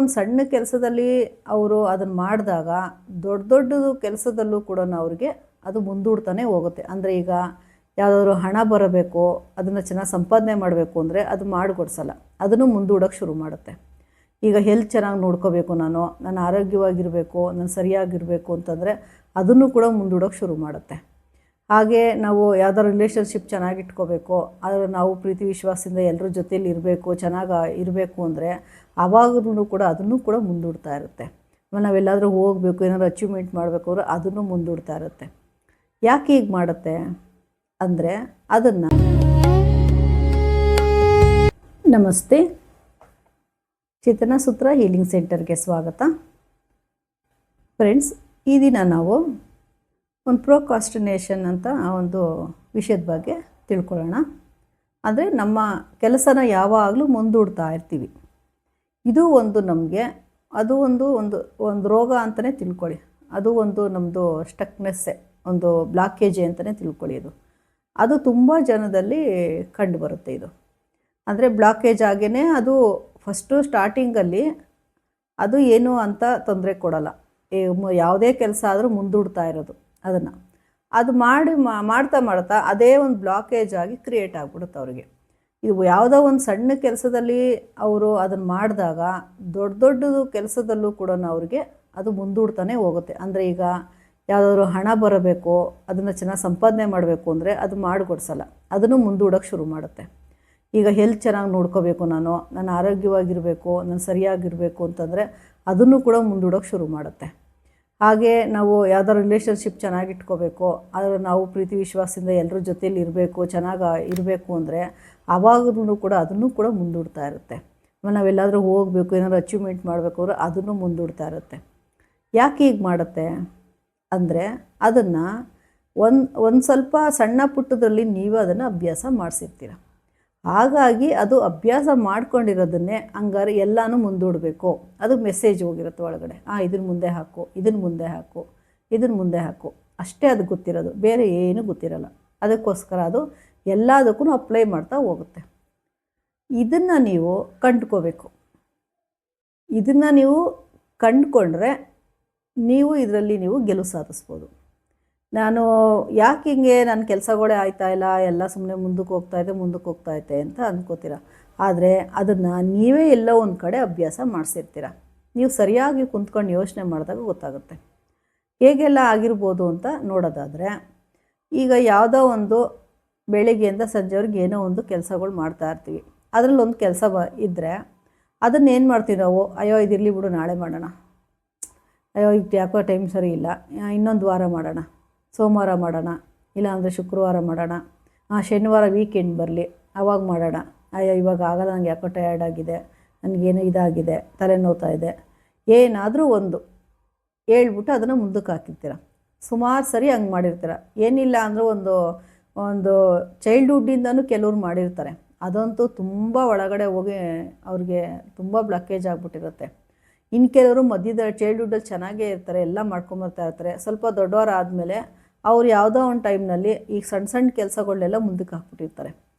ಒಂದು ಸಣ್ಣ ಕೆಲಸದಲ್ಲಿ ಅವರು ಅದನ್ನು ಮಾಡಿದಾಗ ದೊಡ್ಡ ದೊಡ್ಡದು ಕೆಲಸದಲ್ಲೂ ಕೂಡ ಅವ್ರಿಗೆ ಅದು ಮುಂದೂಡ್ತಾನೆ ಹೋಗುತ್ತೆ. ಅಂದರೆ ಈಗ ಯಾವುದಾದ್ರು ಹಣ ಬರಬೇಕು, ಅದನ್ನು ಚೆನ್ನಾಗಿ ಸಂಪಾದನೆ ಮಾಡಬೇಕು ಅಂದರೆ ಅದು ಮಾಡಿಕೊಡ್ಸಲ್ಲ, ಅದನ್ನು ಮುಂದೂಡೋಕ್ಕೆ ಶುರು ಮಾಡುತ್ತೆ. ಈಗ ಹೆಲ್ತ್ ಚೆನ್ನಾಗಿ ನೋಡ್ಕೋಬೇಕು, ನಾನು ಆರೋಗ್ಯವಾಗಿರಬೇಕು, ನಾನು ಸರಿಯಾಗಿರಬೇಕು ಅಂತಂದರೆ ಅದನ್ನು ಕೂಡ ಮುಂದೂಡೋಕ್ಕೆ ಶುರು ಮಾಡುತ್ತೆ. ಹಾಗೆ ನಾವು ಯಾವುದಾದ್ರು ರಿಲೇಷನ್ಶಿಪ್ ಚೆನ್ನಾಗಿಟ್ಕೋಬೇಕು, ಆದರೆ ನಾವು ಪ್ರೀತಿ ವಿಶ್ವಾಸದಿಂದ ಎಲ್ಲರ ಜೊತೇಲಿ ಇರಬೇಕು, ಚೆನ್ನಾಗಿ ಇರಬೇಕು ಅಂದರೆ ಆವಾಗಲೂ ಕೂಡ ಅದನ್ನು ಕೂಡ ಮುಂದೂಡ್ತಾ ಇರುತ್ತೆ. ನಾವೆಲ್ಲಾದರೂ ಹೋಗಬೇಕು, ಏನಾದರೂ ಅಚೀವ್ಮೆಂಟ್ ಮಾಡಬೇಕು ಅಂದರೆ ಅದನ್ನು ಮುಂದೂಡ್ತಾ ಇರುತ್ತೆ. ಯಾಕೆ ಹೀಗೆ ಮಾಡುತ್ತೆ ಅಂದರೆ ಅದನ್ನು ನಮಸ್ತೆ, ಚೇತನ ಸೂತ್ರ ಹೀಲಿಂಗ್ ಸೆಂಟರ್ಗೆ ಸ್ವಾಗತ. ಫ್ರೆಂಡ್ಸ್, ಈ ದಿನ ನಾವು ಒಂದು ಪ್ರೋಕಾಸ್ಟಿನೇಷನ್ ಅಂತ ಒಂದು ವಿಷಯದ ಬಗ್ಗೆ ತಿಳ್ಕೊಳ್ಳೋಣ. ಅಂದರೆ ನಮ್ಮ ಕೆಲಸನ ಯಾವಾಗಲೂ ಮುಂದೂಡ್ತಾ ಇರ್ತೀವಿ. ಇದು ಒಂದು ನಮಗೆ ಅದು ಒಂದು ರೋಗ ಅಂತಲೇ ತಿಳ್ಕೊಳ್ಳಿ. ಅದು ಒಂದು ನಮ್ಮದು ಸ್ಟಕ್ನೆಸ್ಸೆ, ಒಂದು ಬ್ಲಾಕೇಜೆ ಅಂತಲೇ ತಿಳ್ಕೊಳ್ಳಿ. ಅದು ತುಂಬ ಜನದಲ್ಲಿ ಕಂಡು ಬರುತ್ತೆ. ಇದು ಅಂದರೆ ಬ್ಲಾಕೇಜ್ ಆಗೇ ಅದು ಫಸ್ಟು ಸ್ಟಾರ್ಟಿಂಗಲ್ಲಿ ಅದು ಏನು ಅಂತ ತೊಂದರೆ ಕೊಡಲ್ಲ. ಯಾವುದೇ ಕೆಲಸ ಆದರೂ ಮುಂದೂಡ್ತಾ ಇರೋದು ಅದನ್ನು ಅದು ಮಾಡ್ತಾ ಅದೇ ಒಂದು ಬ್ಲಾಕೇಜ್ ಆಗಿ ಕ್ರಿಯೇಟ್ ಆಗಿಬಿಡುತ್ತೆ ಅವರಿಗೆ. ಇದು ಯಾವುದೋ ಒಂದು ಸಣ್ಣ ಕೆಲಸದಲ್ಲಿ ಅವರು ಅದನ್ನು ಮಾಡಿದಾಗ ದೊಡ್ಡ ದೊಡ್ಡದು ಕೆಲಸದಲ್ಲೂ ಕೂಡ ಅವ್ರಿಗೆ ಅದು ಮುಂದೂಡ್ತಾನೆ ಹೋಗುತ್ತೆ. ಅಂದರೆ ಈಗ ಯಾವುದಾದ್ರು ಹಣ ಬರಬೇಕು, ಅದನ್ನು ಚೆನ್ನಾಗಿ ಸಂಪಾದನೆ ಮಾಡಬೇಕು ಅಂದರೆ ಅದು ಮಾಡಿಕೊಡ್ಸಲ್ಲ, ಅದನ್ನು ಮುಂದೂಡೋಕ್ಕೆ ಶುರು ಮಾಡುತ್ತೆ. ಈಗ ಹೆಲ್ತ್ ಚೆನ್ನಾಗಿ ನೋಡ್ಕೋಬೇಕು, ನಾನು ಆರೋಗ್ಯವಾಗಿರಬೇಕು, ನಾನು ಸರಿಯಾಗಿರಬೇಕು ಅಂತಂದರೆ ಅದನ್ನು ಕೂಡ ಮುಂದೂಡೋಕ್ಕೆ ಶುರು ಮಾಡುತ್ತೆ. ಹಾಗೆ ನಾವು ಯಾವುದಾದ್ರು ರಿಲೇಷನ್ಶಿಪ್ ಚೆನ್ನಾಗಿಟ್ಕೋಬೇಕು, ಆದರೆ ನಾವು ಪ್ರೀತಿ ವಿಶ್ವಾಸದಿಂದ ಎಲ್ಲರ ಜೊತೇಲಿ ಇರಬೇಕು, ಚೆನ್ನಾಗಿ ಇರಬೇಕು ಅಂದರೆ ಆವಾಗಲೂ ಕೂಡ ಅದನ್ನು ಕೂಡ ಮುಂದೂಡ್ತಾ ಇರುತ್ತೆ. ನಾವೆಲ್ಲಾದರೂ ಹೋಗಬೇಕು, ಏನಾದರೂ ಅಚೀವ್ಮೆಂಟ್ ಮಾಡಬೇಕು ಅಂದರೆ ಅದನ್ನು ಮುಂದೂಡ್ತಾ ಇರುತ್ತೆ. ಯಾಕೆ ಹೀಗೆ ಮಾಡುತ್ತೆ ಅಂದರೆ ಅದನ್ನು ಒಂದು ಸ್ವಲ್ಪ ಸಣ್ಣ ಪುಟ್ಟದಲ್ಲಿ ನೀವು ಅದನ್ನು ಅಭ್ಯಾಸ ಮಾಡಿಸಿರ್ತೀರ. ಹಾಗಾಗಿ ಅದು ಅಭ್ಯಾಸ ಮಾಡ್ಕೊಂಡಿರೋದನ್ನೇ ಹಂಗಾರೆ ಎಲ್ಲನೂ ಮುಂದೂಡಬೇಕು, ಅದು ಮೆಸೇಜ್ ಹೋಗಿರುತ್ತೆ ಒಳಗಡೆ. ಇದನ್ನು ಮುಂದೆ ಹಾಕು, ಇದನ್ನು ಮುಂದೆ ಹಾಕು, ಇದನ್ನು ಮುಂದೆ ಹಾಕು, ಅಷ್ಟೇ ಅದು ಗೊತ್ತಿರೋದು, ಬೇರೆ ಏನೂ ಗೊತ್ತಿರಲ್ಲ. ಅದಕ್ಕೋಸ್ಕರ ಅದು ಎಲ್ಲದಕ್ಕೂ ಅಪ್ಲೈ ಮಾಡ್ತಾ ಹೋಗುತ್ತೆ. ಇದನ್ನು ನೀವು ಕಂಡ್ಕೋಬೇಕು. ಇದನ್ನು ನೀವು ಕಂಡುಕೊಂಡ್ರೆ ನೀವು ಇದರಲ್ಲಿ ನೀವು ಗೆಲುವು ಸಾಧಿಸ್ಬೋದು. ನಾನು ಯಾಕೆ ಹಿಂಗೆ ನನ್ನ ಕೆಲಸಗಳೇ ಆಯ್ತಾಯಿಲ್ಲ, ಎಲ್ಲ ಸುಮ್ಮನೆ ಮುಂದಕ್ಕೆ ಹೋಗ್ತಾಯಿದೆ ಅಂತ ಅಂದ್ಕೋತೀರ. ಆದರೆ ಅದನ್ನು ನೀವೇ ಎಲ್ಲೋ ಒಂದು ಕಡೆ ಅಭ್ಯಾಸ ಮಾಡಿಸಿರ್ತೀರ. ನೀವು ಸರಿಯಾಗಿ ಕುಂತ್ಕೊಂಡು ಯೋಚನೆ ಮಾಡಿದಾಗ ಗೊತ್ತಾಗುತ್ತೆ ಹೇಗೆಲ್ಲ ಆಗಿರ್ಬೋದು ಅಂತ. ನೋಡೋದಾದರೆ ಈಗ ಯಾವುದೋ ಒಂದು ಬೆಳಿಗ್ಗೆಯಿಂದ ಸಂಜೆವರೆಗೆ ಏನೋ ಒಂದು ಕೆಲಸಗಳು ಮಾಡ್ತಾಯಿರ್ತೀವಿ. ಅದರಲ್ಲಿ ಒಂದು ಕೆಲಸ ಇದ್ದರೆ ಅದನ್ನೇನು ಮಾಡ್ತೀವಿ ನಾವು, ಅಯ್ಯೋ ಇದಿರಲಿ ಬಿಡು, ನಾಳೆ ಮಾಡೋಣ, ಅಯ್ಯೋ ಈಗ ಯಾಕೋ ಟೈಮ್ ಸರಿ ಇಲ್ಲ, ಇನ್ನೊಂದು ವಾರ ಮಾಡೋಣ, ಸೋಮವಾರ ಮಾಡೋಣ, ಇಲ್ಲಾಂದರೆ ಶುಕ್ರವಾರ ಮಾಡೋಣ, ಶನಿವಾರ ವೀಕೆಂಡ್ ಬರಲಿ ಆವಾಗ ಮಾಡೋಣ, ಅಯ್ಯೋ ಇವಾಗ ಆಗಲ್ಲ, ನನಗೆ ಯಾಕೋ ಟಯರ್ಡ್ ಆಗಿದೆ, ನನಗೇನೋ ಇದಾಗಿದೆ, ತಲೆನೋವ್ತಾ ಇದೆ, ಏನಾದರೂ ಒಂದು ಹೇಳ್ಬಿಟ್ಟು ಅದನ್ನು ಮುಂದಕ್ಕೆ ಹಾಕಿರ್ತೀರ. ಸುಮಾರು ಸರಿ ಹಂಗೆ ಮಾಡಿರ್ತೀರ. ಏನಿಲ್ಲ ಅಂದರೂ ಒಂದು ಚೈಲ್ಡ್ಹುಡ್ಡಿಂದನೂ ಕೆಲವ್ರು ಮಾಡಿರ್ತಾರೆ. ಅದಂತೂ ತುಂಬ ಒಳಗಡೆ ಹೋಗಿ ಅವ್ರಿಗೆ ತುಂಬ ಬ್ಲಾಕೇಜ್ ಆಗಿಬಿಟ್ಟಿರುತ್ತೆ. ಇನ್ನು ಕೆಲವರು ಮಧ್ಯದ ಚೈಲ್ಡ್ಹುಡ್ಡಲ್ಲಿ ಚೆನ್ನಾಗೇ ಇರ್ತಾರೆ, ಎಲ್ಲ ಮಾಡ್ಕೊಂಬರ್ತಾ ಇರ್ತಾರೆ. ಸ್ವಲ್ಪ ದೊಡ್ಡವರಾದಮೇಲೆ ಅವ್ರು ಯಾವುದೋ ಒಂದು ಟೈಮ್ನಲ್ಲಿ ಈಗ ಸಣ್ಣ ಕೆಲಸಗಳನ್ನೆಲ್ಲ ಮುಂದಕ್ಕೆ ಹಾಕ್ಬಿಟ್ಟಿರ್ತಾರೆ.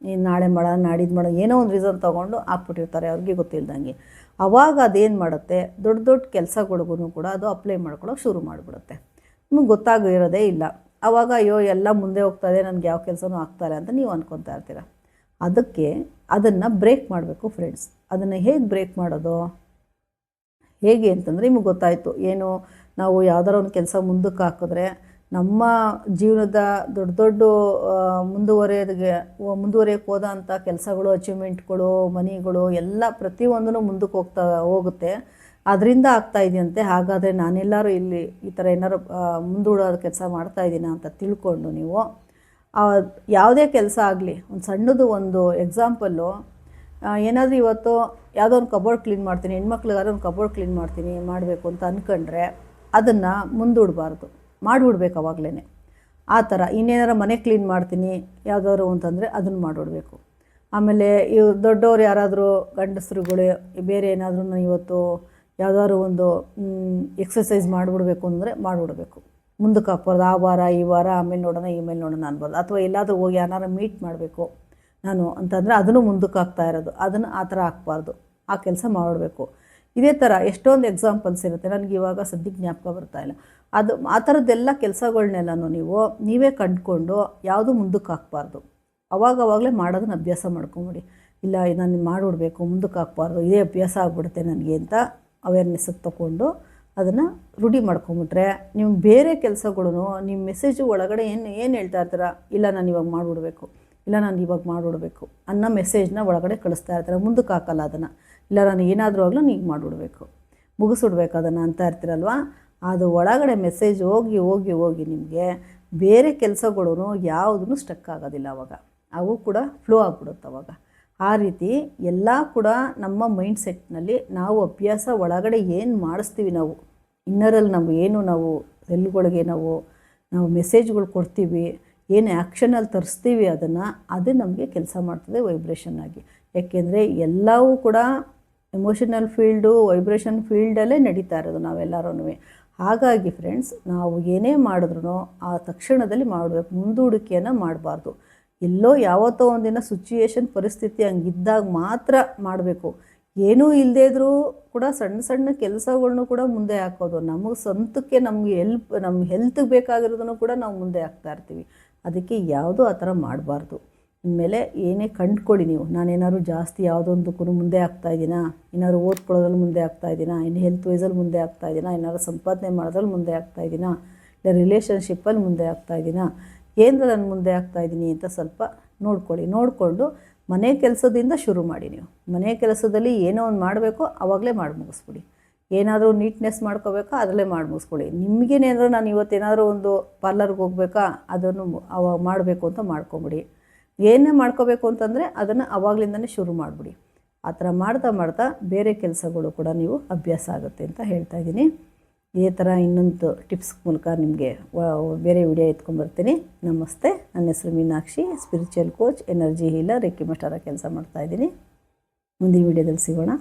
ನಾಳೆ ಮಾಡೋಣ, ನಾಡಿದ್ದು ಮಾಡೋಣ, ಏನೋ ಒಂದು ರೀಸನ್ ತೊಗೊಂಡು ಹಾಕ್ಬಿಟ್ಟಿರ್ತಾರೆ ಅವ್ರಿಗೆ ಗೊತ್ತಿಲ್ದಂಗೆ. ಆವಾಗ ಅದೇನು ಮಾಡುತ್ತೆ, ದೊಡ್ಡ ಕೆಲಸಗಳಿಗೂ ಕೂಡ ಅದು ಅಪ್ಲೈ ಮಾಡ್ಕೊಳ್ಳೋಕೆ ಶುರು ಮಾಡಿಬಿಡುತ್ತೆ. ನಿಮಗೆ ಗೊತ್ತಾಗಿರೋದೇ ಇಲ್ಲ. ಆವಾಗ ಅಯ್ಯೋ ಎಲ್ಲ ಮುಂದೆ ಹೋಗ್ತಾಯಿದೆ, ನನಗೆ ಯಾವ ಕೆಲಸನೂ ಆಗ್ತಾಯಿಲ್ಲ ಅಂತ ನೀವು ಅಂದ್ಕೊತಾ ಇರ್ತೀರ. ಅದಕ್ಕೆ ಅದನ್ನು ಬ್ರೇಕ್ ಮಾಡಬೇಕು ಫ್ರೆಂಡ್ಸ್. ಅದನ್ನು ಹೇಗೆ ಬ್ರೇಕ್ ಮಾಡೋದು, ಹೇಗೆ ಅಂತಂದರೆ ನಿಮಗೆ ಗೊತ್ತಾಯಿತು, ಏನು ನಾವು ಯಾವ್ದಾರು ಒಂದು ಕೆಲಸ ಮುಂದಕ್ಕೆ ಹಾಕಿದ್ರೆ ನಮ್ಮ ಜೀವನದ ದೊಡ್ಡ ಮುಂದುವರಿಯೋಕ್ಕೆ ಹೋದಂಥ ಕೆಲಸಗಳು, ಅಚೀವ್ಮೆಂಟ್ಗಳು, ಮನಿಗಳು ಎಲ್ಲ ಪ್ರತಿಯೊಂದೂ ಮುಂದಕ್ಕೆ ಹೋಗುತ್ತೆ. ಅದರಿಂದ ಆಗ್ತಾಯಿದೆಯಂತೆ. ಹಾಗಾದರೆ ನಾನೆಲ್ಲರೂ ಇಲ್ಲಿ ಈ ಥರ ಏನಾರು ಮುಂದೂಡೋ ಕೆಲಸ ಮಾಡ್ತಾಯಿದ್ದೀನ ಅಂತ ತಿಳ್ಕೊಂಡು ನೀವು ಯಾವುದೇ ಕೆಲಸ ಆಗಲಿ, ಒಂದು ಸಣ್ಣದು ಒಂದು ಎಕ್ಸಾಂಪಲ್ಲು, ಏನಾದರೂ ಇವತ್ತು ಯಾವುದೋ ಒಂದು ಕಬೋರ್ಡ್ ಕ್ಲೀನ್ ಮಾಡ್ತೀನಿ, ಹೆಣ್ಮಕ್ಳಿಗಾದ್ರೆ ಒಂದು ಕಬೋರ್ಡ್ ಕ್ಲೀನ್ ಮಾಡಬೇಕು ಅಂತ ಅಂದ್ಕೊಂಡ್ರೆ ಅದನ್ನು ಮುಂದೂಡಬಾರ್ದು, ಮಾಡಿಬಿಡ್ಬೇಕು ಅವಾಗಲೇ. ಆ ಥರ ಇನ್ನೇನಾರು ಮನೆ ಕ್ಲೀನ್ ಮಾಡ್ತೀನಿ ಯಾವುದಾದ್ರು ಅಂತಂದರೆ ಅದನ್ನು ಮಾಡಿಬಿಡ್ಬೇಕು. ಆಮೇಲೆ ಇವು ದೊಡ್ಡವ್ರು ಯಾರಾದರೂ ಗಂಡಸರುಗಳು ಬೇರೆ ಏನಾದರೂ ಇವತ್ತು ಯಾವುದಾದ್ರು ಒಂದು ಎಕ್ಸಸೈಸ್ ಮಾಡಿಬಿಡ್ಬೇಕು ಅಂದರೆ ಮಾಡಿಬಿಡ್ಬೇಕು. ಮುಂದಕ್ಕೆ ಹಾಕ್ಬಾರ್ದು, ಆ ವಾರ ಈ ವಾರ ಆಮೇಲೆ ನೋಡೋಣ ಇಮೇಲೆ ನೋಡೋಣ ಅನ್ಬಾರ್ದು. ಅಥವಾ ಎಲ್ಲಾದರೂ ಹೋಗಿ ಯಾರು ಮೀಟ್ ಮಾಡಬೇಕು ನಾನು ಅಂತಂದರೆ ಅದನ್ನು ಮುಂದಕ್ಕೆ ಹಾಕ್ತಾ ಇರೋದು, ಅದನ್ನು ಆ ಥರ ಹಾಕ್ಬಾರ್ದು, ಆ ಕೆಲಸ ಮಾಡಿಬಿಡ್ಬೇಕು. ಇದೇ ಥರ ಎಷ್ಟೊಂದು ಎಕ್ಸಾಂಪಲ್ಸ್ ಇರುತ್ತೆ, ನನಗೆ ಇವಾಗ ಸದ್ಯಕ್ಕೆ ಜ್ಞಾಪಕ ಬರ್ತಾ ಇಲ್ಲ. ಅದು ಆ ಥರದ್ದೆಲ್ಲ ಕೆಲಸಗಳ್ನೆಲ್ಲನೂ ನೀವೇ ಕಂಡುಕೊಂಡು ಯಾವುದೂ ಮುಂದಕ್ಕೆ ಹಾಕ್ಬಾರ್ದು. ಅವಾಗವಾಗಲೇ ಮಾಡೋದನ್ನ ಅಭ್ಯಾಸ ಮಾಡ್ಕೊಂಬಿಡಿ. ಇಲ್ಲ ನಾನು ಮಾಡಿಬಿಡ್ಬೇಕು, ಮುಂದಕ್ಕೆ ಹಾಕ್ಬಾರ್ದು, ಇದೇ ಅಭ್ಯಾಸ ಆಗ್ಬಿಡುತ್ತೆ ನನಗೆ ಅಂತ ಅವೇರ್ನೆಸ್ಸಿಗೆ ತೊಗೊಂಡು ಅದನ್ನು ರೂಢಿ ಮಾಡ್ಕೊಂಬಿಟ್ರೆ ನೀವು ಬೇರೆ ಕೆಲಸಗಳು ನಿಮ್ಮ ಮೆಸೇಜು ಒಳಗಡೆ ಏನು ಹೇಳ್ತಾ ಇರ್ತೀರ, ಇಲ್ಲ ನಾನು ಇವಾಗ ಮಾಡಿಬಿಡ್ಬೇಕು, ಇಲ್ಲ ನಾನು ಇವಾಗ ಮಾಡಿಬಿಡ್ಬೇಕು ಅನ್ನೋ ಮೆಸೇಜ್ನ ಒಳಗಡೆ ಕಳಿಸ್ತಾ ಇರ್ತಾರೆ. ಮುಂದಕ್ಕೆ ಹಾಕಲ್ಲ ಅದನ್ನು. ಇಲ್ಲ ನಾನು ಏನಾದರೂ ಆಗಲೂ ನೀವು ಮಾಡಿಬಿಡ್ಬೇಕು, ಮುಗಿಸ್ಬಿಡ್ಬೇಕು ಅದನ್ನು ಅಂತ ಇರ್ತೀರಲ್ವ. ಅದು ಒಳಗಡೆ ಮೆಸೇಜ್ ಹೋಗಿ ಹೋಗಿ ಹೋಗಿ ನಿಮಗೆ ಬೇರೆ ಕೆಲಸಗಳು ಯಾವುದೂ ಸ್ಟಕ್ ಆಗೋದಿಲ್ಲ. ಅವಾಗ ಅವು ಕೂಡ ಫ್ಲೋ ಆಗಿಬಿಡುತ್ತೆ ಅವಾಗ. ಆ ರೀತಿ ಎಲ್ಲ ಕೂಡ ನಮ್ಮ ಮೈಂಡ್ ಸೆಟ್ನಲ್ಲಿ ನಾವು ಅಭ್ಯಾಸ ಒಳಗಡೆ ಏನು ಮಾಡಿಸ್ತೀವಿ, ನಾವು ಇನ್ನರಲ್ಲಿ ನಾವು ಸೆಲ್ಗಳಿಗೆ ನಾವು ಮೆಸೇಜ್ಗಳು ಕೊಡ್ತೀವಿ, ಏನು ಆ್ಯಕ್ಷನಲ್ಲಿ ತರಿಸ್ತೀವಿ ಅದು ನಮಗೆ ಕೆಲಸ ಮಾಡ್ತದೆ ವೈಬ್ರೇಷನ್ ಆಗಿ. ಯಾಕೆಂದರೆ ಎಲ್ಲವೂ ಕೂಡ ಎಮೋಷನಲ್ ಫೀಲ್ಡು, ವೈಬ್ರೇಷನ್ ಫೀಲ್ಡಲ್ಲೇ ನಡೀತಾ ಇರೋದು ನಾವೆಲ್ಲರೂ. ಹಾಗಾಗಿ ಫ್ರೆಂಡ್ಸ್, ನಾವು ಏನೇ ಮಾಡಿದ್ರೂ ಆ ತಕ್ಷಣದಲ್ಲಿ ಮಾಡಬೇಕು, ಮುಂದೂಡಿಕೆಯನ್ನು ಮಾಡಬಾರ್ದು. ಎಲ್ಲೋ ಯಾವತ್ತೋ ಒಂದಿನ ಸಿಚುಯೇಷನ್ ಪರಿಸ್ಥಿತಿ ಹಂಗಿದ್ದಾಗ ಮಾತ್ರ ಮಾಡಬೇಕು. ಏನೂ ಇಲ್ಲದೇ ಇದ್ರೂ ಕೂಡ ಸಣ್ಣ ಸಣ್ಣ ಕೆಲಸಗಳ್ನು ಕೂಡ ಮುಂದೆ ಹಾಕೋದು. ನಮಗೆ ಸ್ವಂತಕ್ಕೆ ನಮ್ಮ ಹೆಲ್ತ್ಗೆ ಬೇಕಾಗಿರೋದನ್ನು ಕೂಡ ನಾವು ಮುಂದೆ ಹಾಕ್ತಾ ಇರ್ತೀವಿ. ಅದಕ್ಕೆ ಯಾವುದೂ ಆ ಥರ ಮಾಡಬಾರ್ದು. ಇನ್ಮೇಲೆ ಏನೇ ಕಂಡುಕೊಳ್ಳಿ ನೀವು, ನಾನೇನಾದ್ರು ಜಾಸ್ತಿ ಯಾವುದೊಂದಕ್ಕೂ ಮುಂದೆ ಆಗ್ತಾಯಿದ್ದೀನಾ, ಏನಾದ್ರು ಓದ್ಕೊಳ್ಳೋದ್ರಲ್ಲಿ ಮುಂದೆ ಆಗ್ತಾಯಿದ್ದೀನಾ, ಇನ್ನು ಹೆಲ್ತ್ ವೈಸಲ್ಲಿ ಮುಂದೆ ಆಗ್ತಾಯಿದ್ದೀನಾ, ಏನಾದ್ರು ಸಂಪಾದನೆ ಮಾಡೋದ್ರಲ್ಲಿ ಮುಂದೆ ಆಗ್ತಾಯಿದ್ದೀನಾ, ಇಲ್ಲ ರಿಲೇಷನ್ಶಿಪ್ಪಲ್ಲಿ ಮುಂದೆ ಆಗ್ತಾಯಿದ್ದೀನಾ, ಏನರಲ್ಲಿ ನಾನು ಮುಂದೆ ಆಗ್ತಾಯಿದ್ದೀನಿ ಅಂತ ಸ್ವಲ್ಪ ನೋಡ್ಕೊಳ್ಳಿ. ನೋಡಿಕೊಂಡು ಮನೆ ಕೆಲಸದಿಂದ ಶುರು ಮಾಡಿ. ನೀವು ಮನೆ ಕೆಲಸದಲ್ಲಿ ಏನೋ ಒಂದು ಮಾಡಬೇಕು, ಆವಾಗಲೇ ಮಾಡಿ ಮುಗಿಸ್ಬಿಡಿ. ಏನಾದರೂ ನೀಟ್ನೆಸ್ ಮಾಡ್ಕೋಬೇಕಾ, ಅದರಲ್ಲೇ ಮಾಡಿ ಮುಗಿಸ್ಕೊಳ್ಳಿ. ನಿಮಗೇನೇನಾದರೂ ನಾನು ಇವತ್ತೇನಾದರೂ ಒಂದು ಪಾರ್ಲರ್ಗೆ ಹೋಗ್ಬೇಕಾ, ಅದನ್ನು ಅವಾಗ ಮಾಡಬೇಕು ಅಂತ ಮಾಡ್ಕೊಂಬಿಡಿ. ಏನೇ ಮಾಡ್ಕೋಬೇಕು ಅಂತಂದರೆ ಅದನ್ನು ಆವಾಗಲಿಂದನೇ ಶುರು ಮಾಡಿಬಿಡಿ. ಆ ಥರ ಮಾಡ್ತಾ ಮಾಡ್ತಾ ಬೇರೆ ಕೆಲಸಗಳು ಕೂಡ ನೀವು ಅಭ್ಯಾಸ ಆಗುತ್ತೆ ಅಂತ ಹೇಳ್ತಾ ಇದ್ದೀನಿ. ಇದೇ ಥರ ಇನ್ನೊಂದು ಟಿಪ್ಸ್ ಮೂಲಕ ನಿಮಗೆ ಬೇರೆ ವಿಡಿಯೋ ಎತ್ಕೊಂಡ್ಬರ್ತೀನಿ. ನಮಸ್ತೆ, ನನ್ನ ಹೆಸರು Meenakshi, spiritual coach, energy healer, reiki master ಕೆಲಸ ಮಾಡ್ತಾಯಿದ್ದೀನಿ. ಮುಂದಿನ ವಿಡಿಯೋದಲ್ಲಿ ಸಿಗೋಣ.